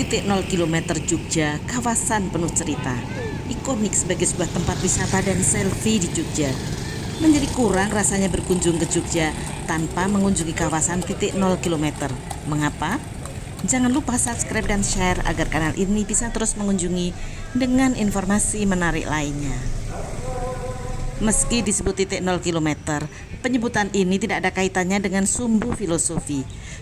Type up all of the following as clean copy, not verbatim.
Titik 0 km Jogja, kawasan penuh cerita, ikonik sebagai sebuah tempat wisata dan selfie di Jogja. Menjadi kurang rasanya berkunjung ke Jogja tanpa mengunjungi kawasan titik 0 km. Mengapa? Jangan lupa subscribe dan share agar kanal ini bisa terus mengunjungi dengan informasi menarik lainnya. Meski disebut titik 0 km, penyebutan ini tidak ada kaitannya dengan sumbu filosofi.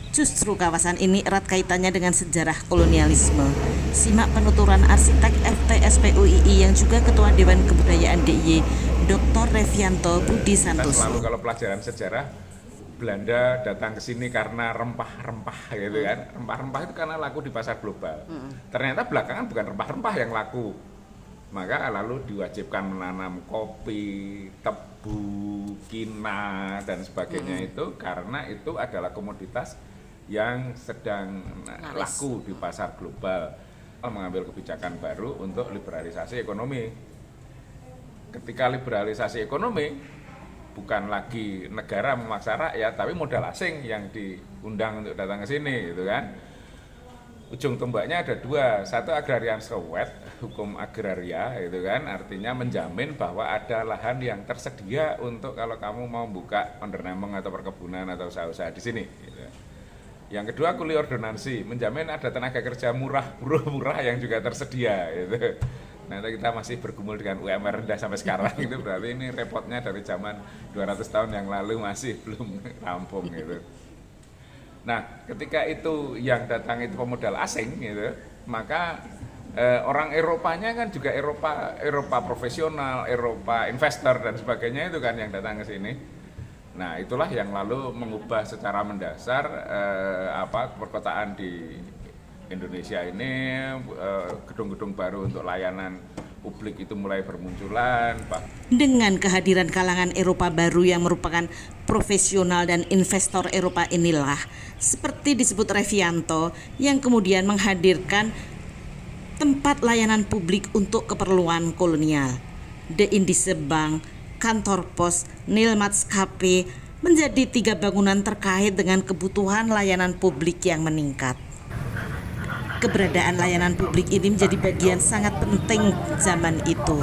Justru kawasan ini erat kaitannya dengan sejarah kolonialisme. Simak penuturan arsitek FTSP UII yang juga Ketua Dewan Kebudayaan DIY, Dr. Revianto Budi Santoso. Selalu kalau pelajaran sejarah, Belanda datang ke sini karena rempah-rempah gitu kan. Rempah-rempah itu karena laku di pasar global. Ternyata belakangan bukan rempah-rempah yang laku. Maka lalu diwajibkan menanam kopi, tebu, kina dan sebagainya itu karena itu adalah komoditas yang sedang laku di pasar global. Mengambil kebijakan baru untuk liberalisasi ekonomi. Ketika liberalisasi ekonomi, bukan lagi negara memaksa rakyat, tapi modal asing yang diundang untuk datang ke sini, gitu kan. Ujung tombaknya ada dua, satu agrarian sowet, hukum agraria, gitu kan, artinya menjamin bahwa ada lahan yang tersedia untuk kalau kamu mau buka ondernameng atau perkebunan atau usaha-usaha di sini. Gitu. Yang kedua kuli ordonansi, menjamin ada tenaga kerja murah yang juga tersedia. Gitu. Nah, kita masih bergumul dengan UMR rendah sampai sekarang, itu berarti ini repotnya dari zaman 200 tahun yang lalu masih belum rampung gitu. Nah, ketika itu yang datang itu pemodal asing gitu, maka orang Eropanya kan juga Eropa profesional, Eropa investor dan sebagainya itu kan yang datang ke sini. Nah, itulah yang lalu mengubah secara mendasar perkotaan di Indonesia ini, gedung-gedung baru untuk layanan publik itu mulai bermunculan. Dengan kehadiran kalangan Eropa baru yang merupakan profesional dan investor Eropa inilah, seperti disebut Revianto, yang kemudian menghadirkan tempat layanan publik untuk keperluan kolonial. The Indies Bank, kantor pos, Nilmats Cafe menjadi 3 bangunan terkait dengan kebutuhan layanan publik yang meningkat. Keberadaan layanan publik ini menjadi bagian sangat penting zaman itu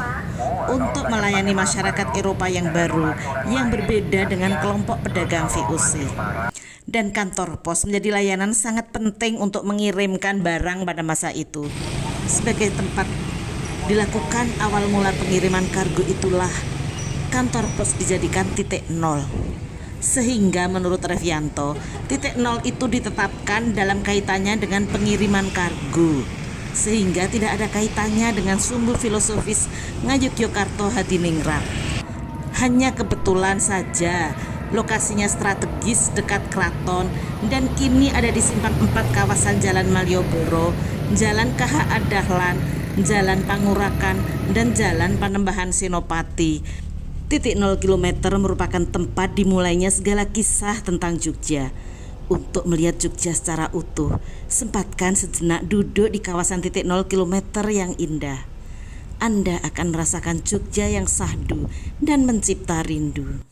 untuk melayani masyarakat Eropa yang baru yang berbeda dengan kelompok pedagang VOC. Dan kantor pos menjadi layanan sangat penting untuk mengirimkan barang pada masa itu. Sebagai tempat dilakukan awal mula pengiriman kargo itulah kantor pos dijadikan titik 0. Sehingga menurut Revianto, titik 0 itu ditetapkan dalam kaitannya dengan pengiriman kargo, sehingga tidak ada kaitannya dengan sumbu filosofis Ngayogyakarta Hadiningrat. Hanya kebetulan saja lokasinya strategis dekat keraton dan kini ada di simpang 4 kawasan Jalan Malioboro, Jalan KH Dahlan, Jalan Pangurakan, dan Jalan Panembahan Senopati. Titik 0 km merupakan tempat dimulainya segala kisah tentang Jogja. Untuk melihat Jogja secara utuh, sempatkan sejenak duduk di kawasan titik 0 km yang indah. Anda akan merasakan Jogja yang sahdu dan mencipta rindu.